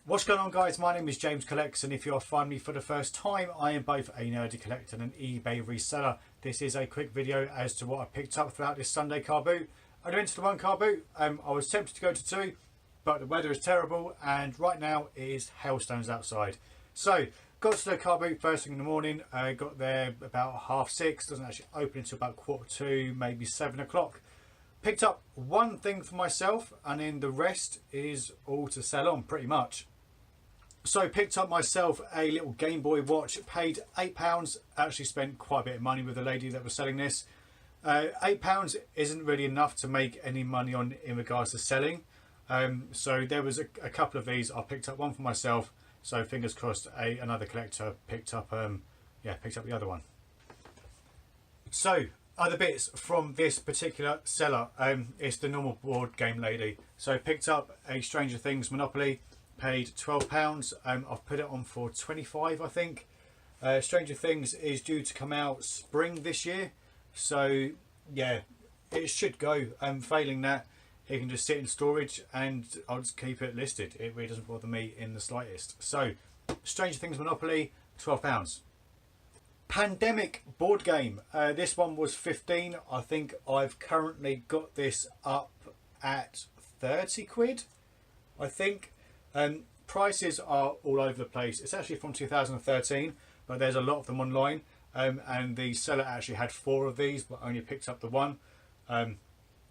What's going on, guys? My name is James Collects, and if you're finding me for the first time, I am both a nerdy collector and an eBay reseller. This is a quick video as to what I picked up throughout this Sunday car boot. I went to the one car boot. I was tempted to go to two, but the weather is terrible, and right now it is hailstones outside. So got to the car boot first thing in the morning. I got there about 6:30. Doesn't actually open until about 2:45, maybe 7 o'clock. Picked up one thing for myself, and then the rest is all to sell on pretty much. So picked up myself a little Game Boy watch, paid £8, actually spent quite a bit of money with the lady that was selling this. £8 isn't really enough to make any money on in regards to selling. So there was a couple of these. I picked up one for myself, so fingers crossed another collector picked up picked up the other one. So other bits from this particular seller, it's the normal board game lady. So picked up a Stranger Things Monopoly. Paid £12. I've put it on for 25, I think. Stranger Things is due to come out spring this year, so yeah, it should go. Failing that, it can just sit in storage and I'll just keep it listed. It really doesn't bother me in the slightest. So Stranger Things Monopoly, £12. Pandemic board game. This one was 15. I think I've currently got this up at 30 quid, I think. Prices are all over the place. It's actually from 2013, but there's a lot of them online, and the seller actually had 4 of these but only picked up the one.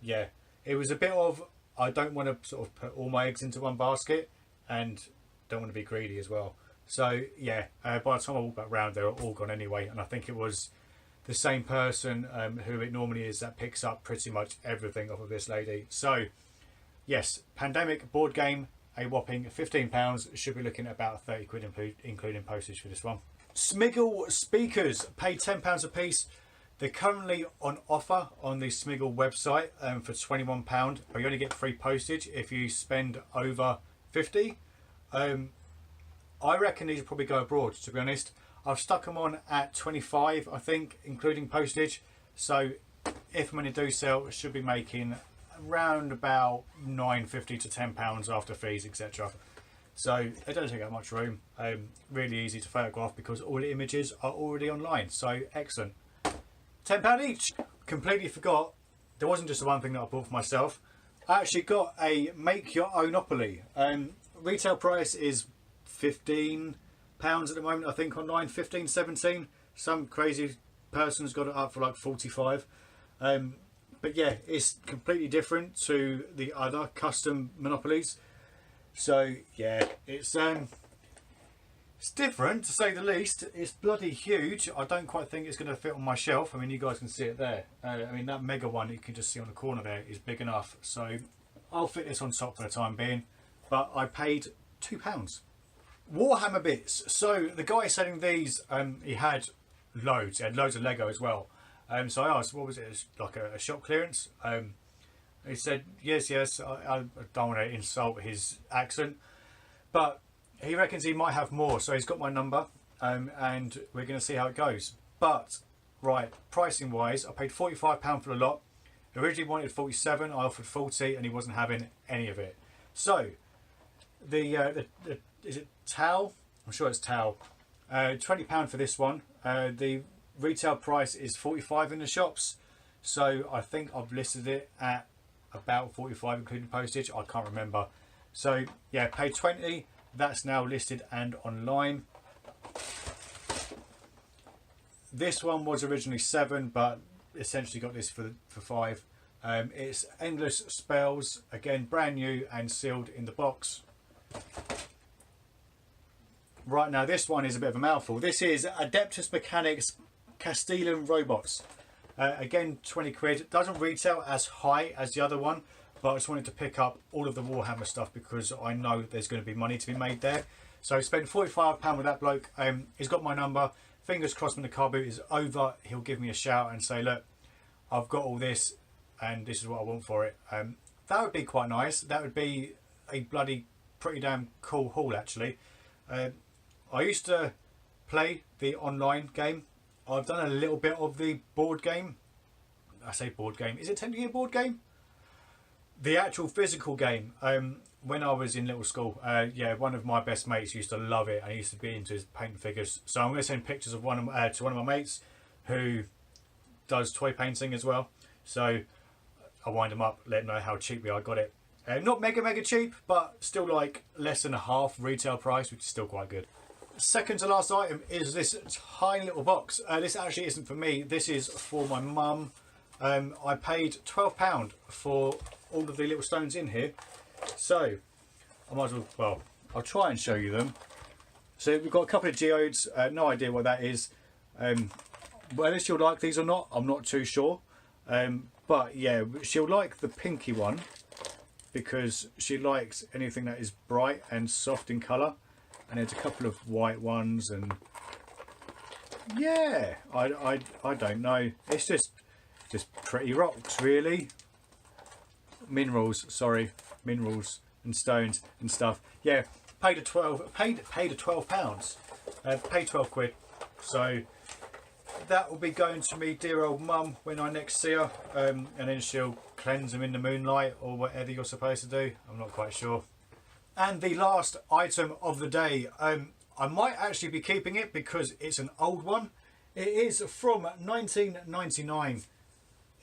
Yeah, it was a bit of, I don't want to sort of put all my eggs into one basket and don't want to be greedy as well. So yeah, by the time I walk back round, they're all gone anyway, and I think it was the same person who it normally is that picks up pretty much everything off of this lady. So yes, Pandemic board game, a whopping £15. Should be looking at about 30 quid including postage for this one. Smiggle speakers, paid £10 a piece. They're currently on offer on the Smiggle website for £21, but you only get free postage if you spend over 50. I reckon these will probably go abroad, to be honest. I've stuck them on at 25, I think, including postage. So if and when they do sell, it should be making around about £9.50 to £10 after fees, etc. So they don't take up much room. Really easy to photograph because all the images are already online. So excellent. £10 each. Completely forgot, there wasn't just the one thing that I bought for myself. I actually got a make your own Monopoly. Retail price is £15 at the moment, I think, online. 15, 17. Some crazy person's got it up for like 45. But yeah, it's completely different to the other custom Monopolies. So yeah, it's different to say the least. It's bloody huge. I don't quite think it's going to fit on my shelf. I mean, you guys can see it there. I mean, that mega one you can just see on the corner there is big enough. So I'll fit this on top for the time being. But I paid £2. Warhammer bits. So the guy selling these, he had loads. He had loads of Lego as well. So I asked, what was it? It's like a shop clearance. He said, yes. I don't want to insult his accent, but he reckons he might have more. So he's got my number, and we're going to see how it goes. But right, pricing wise, I paid £45 for the lot. Originally wanted 47. I offered 40, and he wasn't having any of it. So the is it Tau? I'm sure it's Tau. £20 for this one. The retail price is 45 in the shops, so I think I've listed it at about 45 including postage. I can't remember. So yeah, paid 20. That's now listed and online. This one was originally 7, but essentially got this for 5. It's Endless Spells, again brand new and sealed in the box. Right, now this one is a bit of a mouthful. This is Adeptus Mechanics Castellan Robots. Again, 20 quid. Doesn't retail as high as the other one, but I just wanted to pick up all of the Warhammer stuff because I know there's going to be money to be made there. So I spent £45 with that bloke. He's got my number. Fingers crossed when the car boot is over, he'll give me a shout and say, look, I've got all this and this is what I want for it. That would be quite nice. That would be a bloody pretty damn cool haul, actually. I used to play the online game. I've done a little bit of the board game. I say board game. Is it technically a board game? The actual physical game. when I was in little school, yeah, one of my best mates used to love it and he used to be into his painting figures. So I'm going to send pictures of one of to one of my mates who does toy painting as well. So I'll wind him up, let him know how cheaply I got it. Not mega cheap, but still like less than a half retail price, which is still quite good. Second to last item is this tiny little box. This actually isn't for me, this is for my mum. I paid £12 for all of the little stones in here. So I might as well, I'll try and show you them. So we've got a couple of geodes, no idea what that is. Whether she'll like these or not, I'm not too sure. But yeah, she'll like the pinky one because she likes anything that is bright and soft in colour. And there's a couple of white ones, and yeah, I don't know. It's just pretty rocks, really. Minerals, sorry, minerals and stones and stuff. Yeah, paid a £12. Paid 12 quid. So that will be going to me dear old mum when I next see her, and then she'll cleanse them in the moonlight or whatever you're supposed to do. I'm not quite sure. And the last item of the day, I might actually be keeping it because it's an old one. It is from 1999.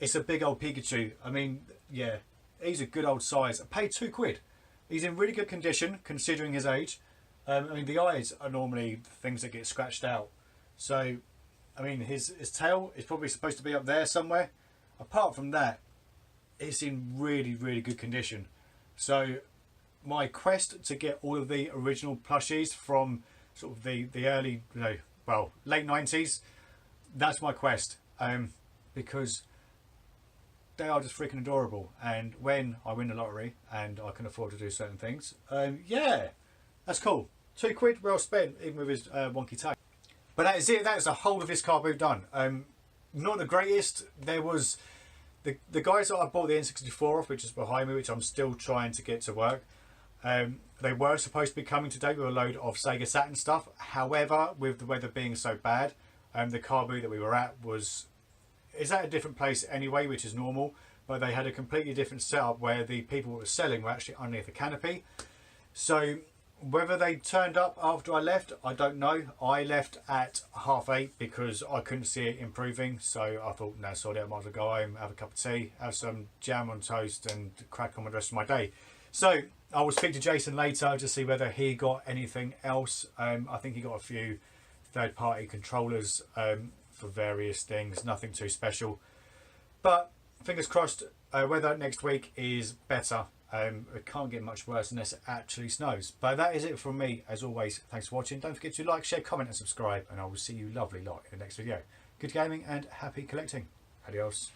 It's a big old Pikachu. I mean, yeah, he's a good old size. I paid 2 quid. He's in really good condition considering his age. I mean, the eyes are normally things that get scratched out. So, I mean, his tail is probably supposed to be up there somewhere. Apart from that, it's in really good condition. So my quest to get all of the original plushies from sort of the early, well, late 90s, that's my quest, because they are just freaking adorable. And when I win the lottery and I can afford to do certain things, yeah, that's cool. 2 quid well spent, even with his wonky tag. But that is it. That is the whole of this car boot done. Not the greatest. There was the guys that I bought the N64 off, which is behind me, which I'm still trying to get to work. They were supposed to be coming today with a load of Sega Saturn stuff. However, with the weather being so bad, the car boot that we were at is at a different place anyway, which is normal. But they had a completely different setup where the people who were selling were actually underneath the canopy. So whether they turned up after I left, I don't know. I left at 8:30 because I couldn't see it improving. So I thought, no, sorry, I might as well go home, have a cup of tea, have some jam on toast and crack on with the rest of my day. So I will speak to Jason later to see whether he got anything else. I think he got a few third-party controllers for various things, nothing too special. But fingers crossed, weather next week is better. It can't get much worse unless it actually snows. But that is it from me. As always, thanks for watching. Don't forget to like, share, comment and subscribe. And I will see you lovely lot in the next video. Good gaming and happy collecting. Adios.